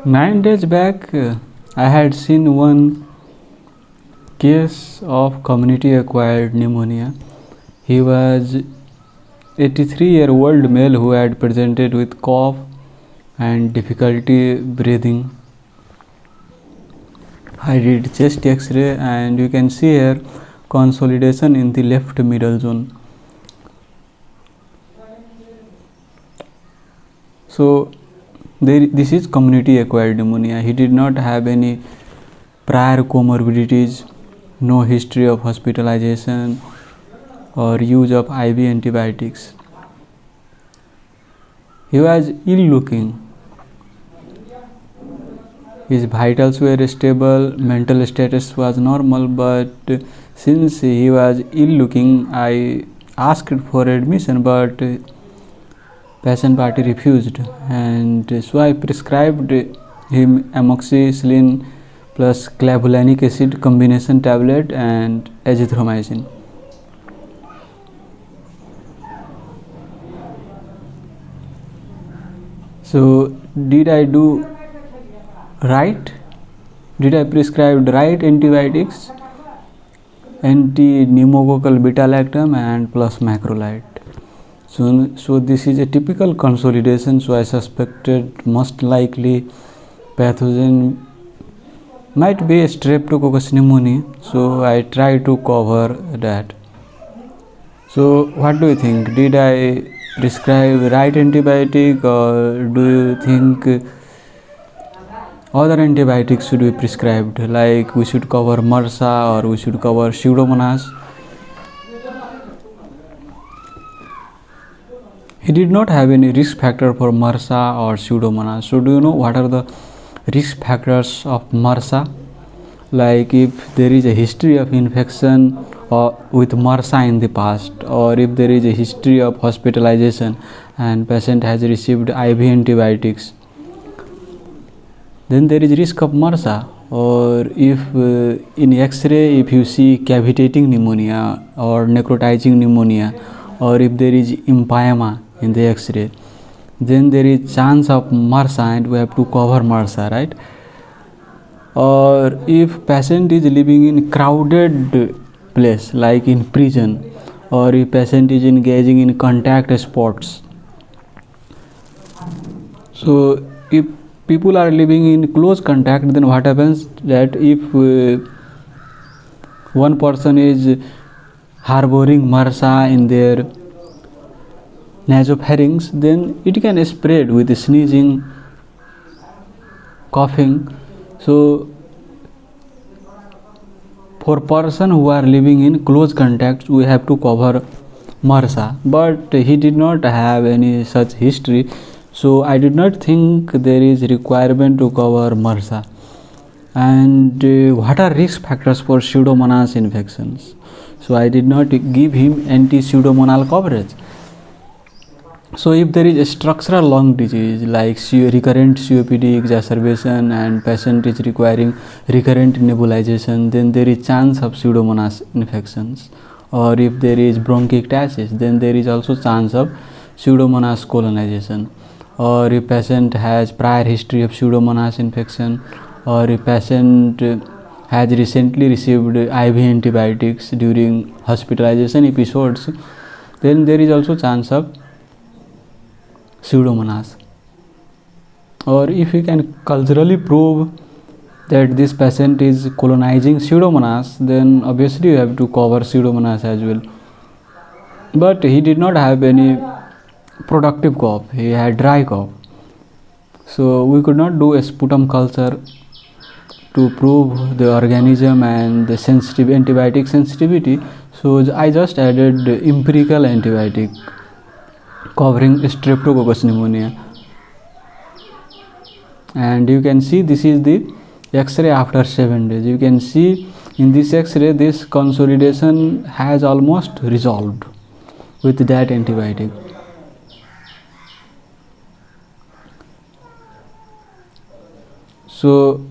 9 days back, I had seen one case of community acquired pneumonia. He was 83-year-old male who had presented with cough and difficulty breathing. I did chest x-ray and you can see here consolidation in the left middle zone. So this is community acquired pneumonia. He did not have any prior comorbidities, no history of hospitalization or use of IV antibiotics. He was ill looking. His vitals were stable, mental status was normal, but since he was ill looking, I asked for admission, but patient party refused, and so I prescribed him amoxicillin plus clavulanic acid combination tablet and azithromycin. So did I do right? Did I prescribe right antibiotics? Anti-pneumococcal beta-lactam and plus macrolide. So this is a typical consolidation. So I suspected most likely pathogen might be a streptococcus pneumoniae. So I try to cover that. So what do you think? Did I prescribe right antibiotic, or do you think other antibiotics should be prescribed, like we should cover MRSA or we should cover Pseudomonas? He did not have any risk factor for MRSA or Pseudomonas. So do you know what are the risk factors of MRSA? Like if there is a history of infection with MRSA in the past, or if there is a history of hospitalization and patient has received IV antibiotics, then there is risk of MRSA. Or if in X-ray if you see cavitating pneumonia or necrotizing pneumonia, or if there is empyema in the X-ray, then there is chance of MRSA and we have to cover MRSA, right? Or if patient is living in crowded place like in prison, or if patient is engaging in contact sports. So if people are living in close contact, then what happens that if one person is harboring MRSA in their nasopharynx, then it can spread with sneezing, coughing. So for person who are living in close contact, we have to cover MRSA, but he did not have any such history, so I did not think there is requirement to cover MRSA. And what are risk factors for Pseudomonas infections? So I did not give him anti-pseudomonal coverage. So if there is a structural lung disease like recurrent COPD exacerbation and patient is requiring recurrent nebulization, then there is chance of Pseudomonas infections. Or if there is bronchiectasis, then there is also chance of Pseudomonas colonization. Or if patient has prior history of Pseudomonas infection, or if patient has recently received IV antibiotics during hospitalization episodes, then there is also chance of Pseudomonas. Or if you can culturally prove that this patient is colonizing Pseudomonas, then obviously you have to cover Pseudomonas as well. But he did not have any productive cough, he had dry cough. So we could not do a sputum culture to prove the organism and the sensitive antibiotic sensitivity. So I just added empirical antibiotic covering streptococcus pneumonia, and you can see this is the X-ray after 7 days. You can see in this X-ray this consolidation has almost resolved with that antibiotic. So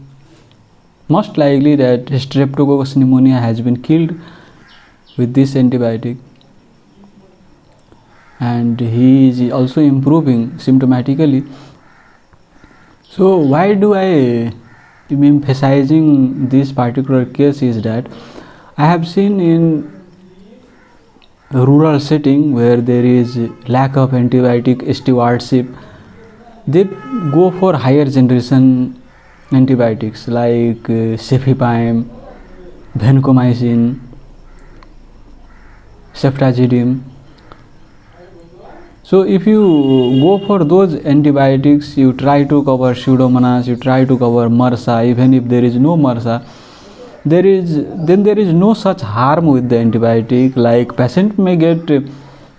most likely that streptococcus pneumonia has been killed with this antibiotic, and he is also improving symptomatically. So why do I am emphasizing this particular case is that I have seen in a rural setting where there is lack of antibiotic stewardship, they go for higher generation antibiotics like cefepime, vancomycin, ceftazidime. So if you go for those antibiotics, you try to cover pseudomonas, you try to cover MRSA. Even if there is no MRSA, there is no such harm with the antibiotic. Like patient may get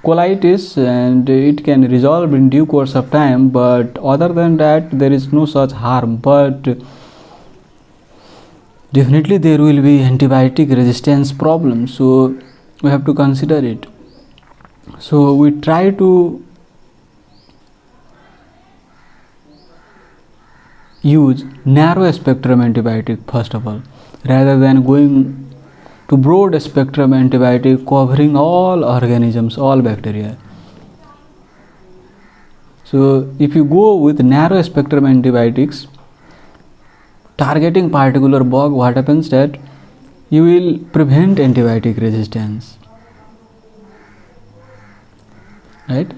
colitis and it can resolve in due course of time, but other than that there is no such harm. But definitely there will be antibiotic resistance problems, so we have to consider it. So we try to use narrow spectrum antibiotic first of all, rather than going to broad spectrum antibiotic covering all organisms, all bacteria. So if you go with narrow spectrum antibiotics targeting particular bug, what happens that you will prevent antibiotic resistance, right?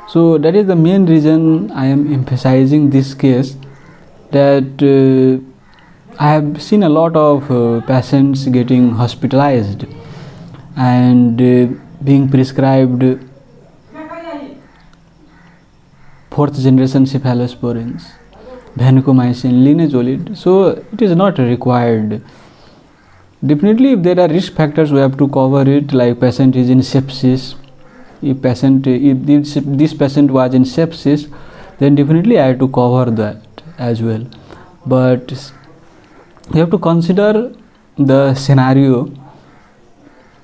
So that is the main reason I am emphasizing this case, that I have seen a lot of patients getting hospitalized and being prescribed 4th generation cephalosporins, vancomycin, linezolid. So it is not required. Definitely if there are risk factors, we have to cover it, like patient is in sepsis. If this patient was in sepsis, then definitely I have to cover that as well. But you have to consider the scenario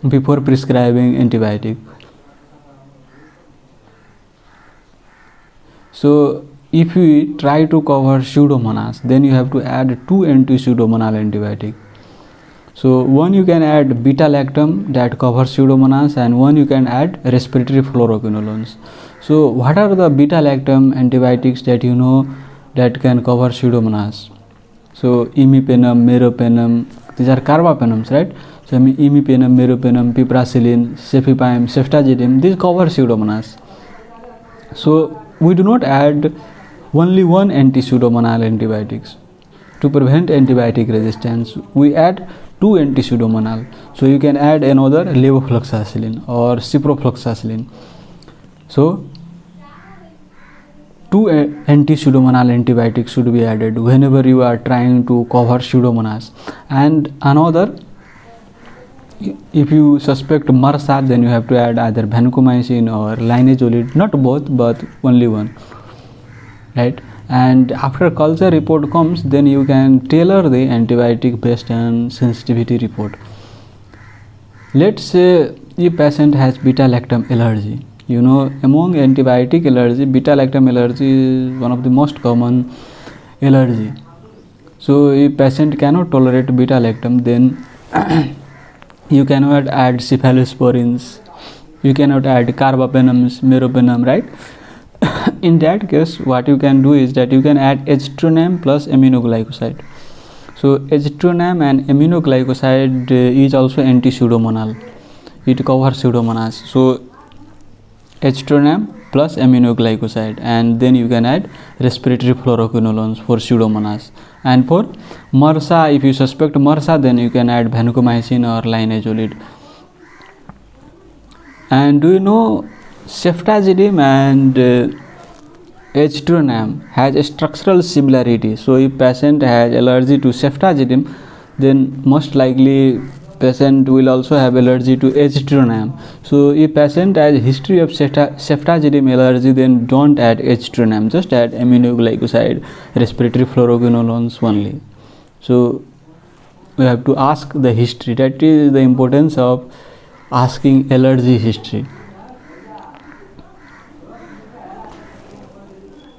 before prescribing antibiotic. So if you try to cover pseudomonas, then you have to add 2 anti-pseudomonal antibiotic. So one you can add beta-lactam that covers pseudomonas, and one you can add respiratory fluoroquinolones. So what are the beta-lactam antibiotics that you know that can cover pseudomonas? So imipenem, meropenem, these are carbapenems, right? So imipenem, meropenem, piperacillin, cefepime, ceftazidime, these cover pseudomonas. So we do not add only one anti-pseudomonal antibiotics to prevent antibiotic resistance. We add 2 anti-pseudomonal. So you can add another levofloxacillin or ciprofloxacillin. So 2 anti-pseudomonal antibiotics should be added whenever you are trying to cover pseudomonas. And another, if you suspect MRSA, then you have to add either vancomycin or linezolid, not both but only one, right? And after culture report comes, then you can tailor the antibiotic based on sensitivity report. Let's say if patient has beta-lactam allergy. You know, among antibiotic allergy, beta-lactam allergy is one of the most common allergy. So if patient cannot tolerate beta-lactam, then you cannot add cephalosporins, you cannot add carbapenems, meropenem, right? In that case, what you can do is that you can add azithromycin plus aminoglycoside. So azithromycin and aminoglycoside is also anti-pseudomonal. It covers pseudomonas. So azithromycin plus aminoglycoside, and then you can add respiratory fluoroquinolones for pseudomonas. And for MRSA, if you suspect MRSA, then you can add vancomycin or linezolid. And do you know ceftazidime and azithromycin has a structural similarity. So if patient has allergy to ceftazidime, then most likely patient will also have allergy to azithromycin. So if patient has a history of ceftazidime allergy, then don't add azithromycin, just add aminoglycoside, respiratory fluoroquinolones only. So we have to ask the history. That is the importance of asking allergy history.